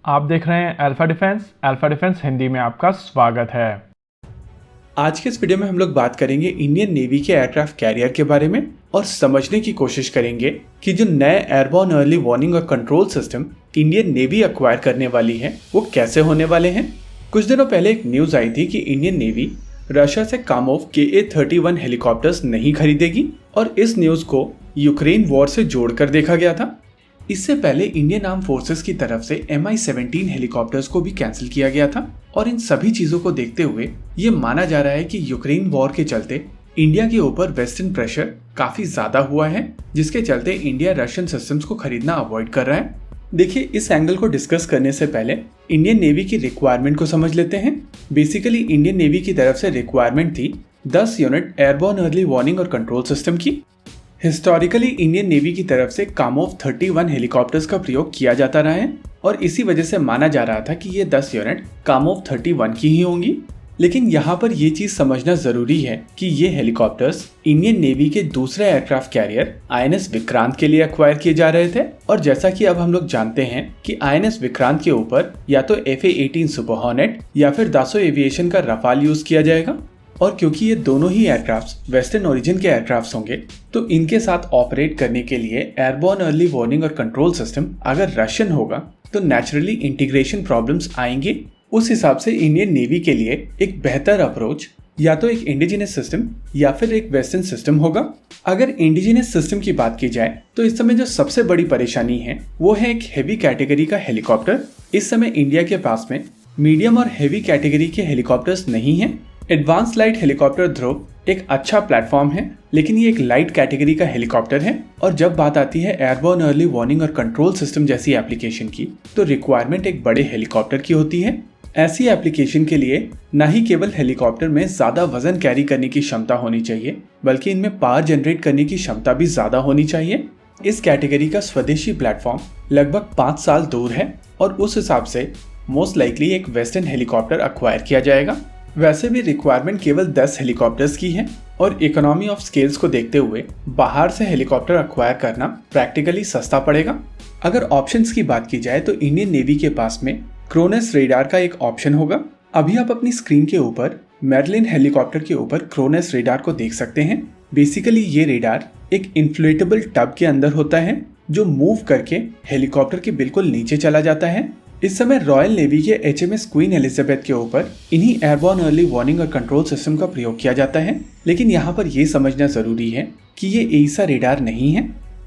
आप देख रहे हैं अल्फा डिफेंस हिंदी में आपका स्वागत है। आज के इस वीडियो में हम लोग बात करेंगे इंडियन नेवी के एयरक्राफ्ट कैरियर के बारे में और समझने की कोशिश करेंगे कि जो नए एयरबोर्न अर्ली वार्निंग और control system Indian navy acquire करने वाली है वो कैसे होने वाले हैं। कुछ दिनों पहले एक न्यूज आई थी कि इंडियन नेवी रशिया से कामोव KA-31 हेलीकॉप्टर्स नहीं खरीदेगी और इस न्यूज को यूक्रेन वॉर से जोड़कर देखा गया था। इससे पहले इंडियन आर्म फोर्सेस की तरफ से Mi-17 हेलीकॉप्टर्स को भी कैंसिल किया गया था और इन सभी चीजों को देखते हुए ये माना जा रहा है कि यूक्रेन वॉर के चलते इंडिया के ऊपर वेस्टर्न प्रेशर काफी ज्यादा हुआ है, जिसके चलते इंडिया रशियन सिस्टम्स को खरीदना अवॉइड कर रहा है। देखिए, इस एंगल को डिस्कस करने से पहले इंडियन नेवी की रिक्वायरमेंट को समझ लेते हैं। बेसिकली इंडियन नेवी की तरफ से रिक्वायरमेंट थी 10 यूनिट एयरबोर्न अर्ली वार्निंग और कंट्रोल सिस्टम की। हिस्टोरिकली इंडियन नेवी की तरफ से कामोव 31 हेलीकॉप्टर्स का प्रयोग किया जाता रहा है और इसी वजह से माना जा रहा था कि ये 10 यूनिट कामोव 31 की ही होंगी। लेकिन यहाँ पर ये चीज समझना जरूरी है कि ये हेलीकॉप्टर्स इंडियन नेवी के दूसरे एयरक्राफ्ट कैरियर INS विक्रांत के लिए अक्वायर किए जा रहे थे और जैसा कि अब हम लोग जानते हैं कि INS विक्रांत के ऊपर या तो FA-18 सुपर हॉर्नेट या फिर दासो एविएशन का रफाल यूज किया जाएगा। और क्योंकि ये दोनों ही एयरक्राफ्ट वेस्टर्न ओरिजिन के एयरक्राफ्ट होंगे तो इनके साथ ऑपरेट करने के लिए एयरबोर्न अर्ली वार्निंग और कंट्रोल सिस्टम अगर रशियन होगा तो नेचुरली इंटीग्रेशन प्रॉब्लम्स आएंगे। उस हिसाब से इंडियन नेवी के लिए एक बेहतर अप्रोच या तो एक इंडिजिनस सिस्टम या फिर एक वेस्टर्न सिस्टम होगा। अगर इंडिजिनस सिस्टम की बात की जाए तो इस समय जो सबसे बड़ी परेशानी है वो है एक हेवी कैटेगरी का हेलीकॉप्टर। इस समय इंडिया के पास में मीडियम और हेवी कैटेगरी के हेलीकॉप्टर्स नहीं है। एडवांस लाइट हेलीकॉप्टर ध्रुव एक अच्छा प्लेटफॉर्म है, लेकिन ये एक लाइट कैटेगरी का हेलीकॉप्टर है और जब बात आती है एयरबोर्न अर्ली वार्निंग और कंट्रोल सिस्टम जैसी एप्लीकेशन की तो रिक्वायरमेंट एक बड़े हेलीकॉप्टर की होती है। ऐसी एप्लीकेशन के लिए न ही केवल हेलीकॉप्टर में ज्यादा वजन कैरी करने की क्षमता होनी चाहिए बल्कि इनमें पावर जनरेट करने की क्षमता भी ज्यादा होनी चाहिए। इस कैटेगरी का स्वदेशी प्लेटफॉर्म लगभग 5 साल दूर है और उस हिसाब से मोस्ट लाइकली एक वेस्टर्न हेलीकॉप्टर अक्वायर किया जाएगा। वैसे भी रिक्वायरमेंट केवल 10 हेलीकॉप्टर्स की है और इकोनॉमी ऑफ स्केल्स को देखते हुए बाहर से हेलीकॉप्टर अक्वायर करना प्रैक्टिकली सस्ता पड़ेगा। अगर ऑप्शंस की बात की जाए तो इंडियन नेवी के पास में क्रोनस रेडार का एक ऑप्शन होगा। अभी आप अपनी स्क्रीन के ऊपर मेर्लिन हेलीकॉप्टर के ऊपर क्रोनस रेडार को देख सकते हैं। बेसिकली ये रेडार एक इन्फ्लेटेबल टब के अंदर होता है जो मूव करके हेलीकॉप्टर के बिल्कुल नीचे चला जाता है। इस समय रॉयल नेवी के HMS क्वीन एलिजाबेथ के ऊपर इन्हीं एयरबोर्न अर्ली वार्निंग और कंट्रोल सिस्टम का प्रयोग किया जाता है, लेकिन यहाँ पर यह समझना जरूरी है कि ये एइसा रेडार नहीं है।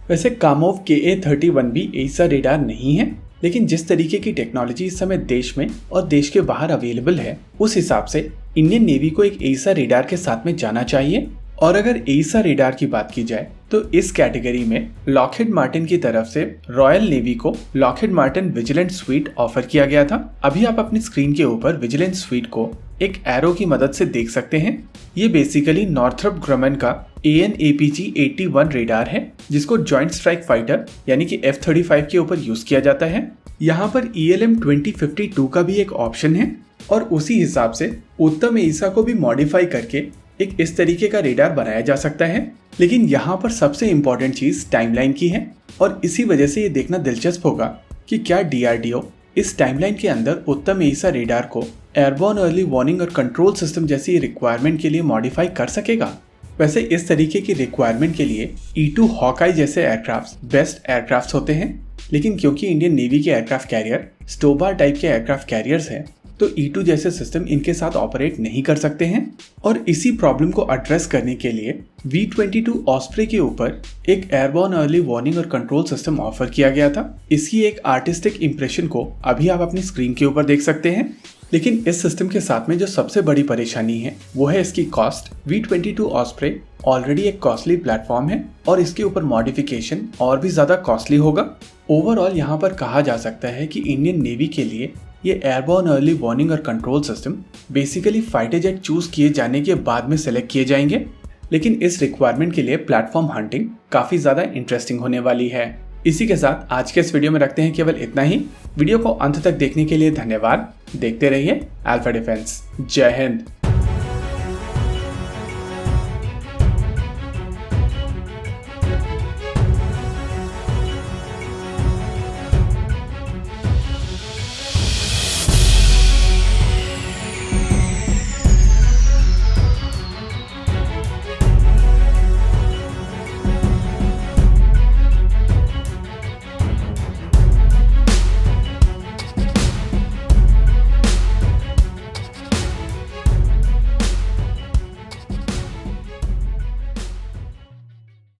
वैसे कामोव KA-31 भी एइसा रेडार नहीं है, लेकिन जिस तरीके की टेक्नोलॉजी इस समय देश में और देश के बाहर अवेलेबल है उस हिसाब से इंडियन नेवी को एक एइसा रेडार के साथ में जाना चाहिए। और अगर एइसा रेडार की बात की जाए तो इस कैटेगरी में लॉकहीड मार्टिन की तरफ से रॉयल नेवी को Lockheed Martin vigilant sweet offer किया गया था। अभी आप अपनी स्क्रीन के ऊपर विजिलेंट स्वीट को एक एरो की मदद से देख सकते हैं। ये बेसिकली नॉर्थरॉप ग्रमन का AN/APG-81 रेडार है जिसको जॉइंट स्ट्राइक फाइटर यानी कि F-35 के ऊपर यूज किया जाता है। यहाँ पर ELM-2052 का भी एक ऑप्शन है और उसी हिसाब से उत्तम एइसा को भी मॉडिफाई करके एक इस तरीके का रेडार बनाया जा सकता है। लेकिन यहाँ पर सबसे इम्पोर्टेंट चीज टाइमलाइन की है और इसी वजह से ये देखना दिलचस्प होगा कि क्या DRDO इस टाइमलाइन के अंदर उत्तम एइसा रेडार को एयरबोर्न अर्ली वार्निंग और कंट्रोल सिस्टम जैसी रिक्वायरमेंट के लिए मॉडिफाई कर सकेगा। वैसे इस तरीके की रिक्वायरमेंट के लिए E-2 हॉकाई जैसे एयरक्राफ्ट बेस्ट एयरक्राफ्ट होते हैं, लेकिन क्योंकि इंडियन नेवी के एयरक्राफ्ट कैरियर स्टोबार टाइप के एयरक्राफ्ट कैरियर्स हैं तो E-2 जैसे सिस्टम इनके साथ ऑपरेट नहीं कर सकते हैं और इसी प्रॉब्लम को एड्रेस करने के लिए V-22 ऑस्प्रे के ऊपर एक एयरबोर्न अर्ली वार्निंग और कंट्रोल सिस्टम ऑफर किया गया था। इसकी एक आर्टिस्टिक इंप्रेशन को अभी आप अपनी स्क्रीन के ऊपर देख सकते हैं। लेकिन इस सिस्टम के साथ में जो सबसे बड़ी परेशानी है वो है इसकी कॉस्ट। V-22 ऑस्प्रे ऑलरेडी एक कॉस्टली प्लेटफॉर्म है और इसके ऊपर मॉडिफिकेशन और भी ज्यादा कॉस्टली होगा। ओवरऑल यहाँ पर कहा जा सकता है कि इंडियन नेवी के लिए ये एयरबोर्न अर्ली वार्निंग और control system basically fighter jet choose किए जाने के बाद में सेलेक्ट किए जाएंगे, लेकिन इस रिक्वायरमेंट के लिए प्लेटफॉर्म हंटिंग काफी ज्यादा इंटरेस्टिंग होने वाली है। इसी के साथ आज के इस वीडियो में रखते हैं केवल इतना ही। वीडियो को अंत तक देखने के लिए धन्यवाद। देखते रहिए अल्फा डिफेंस। जय हिंद।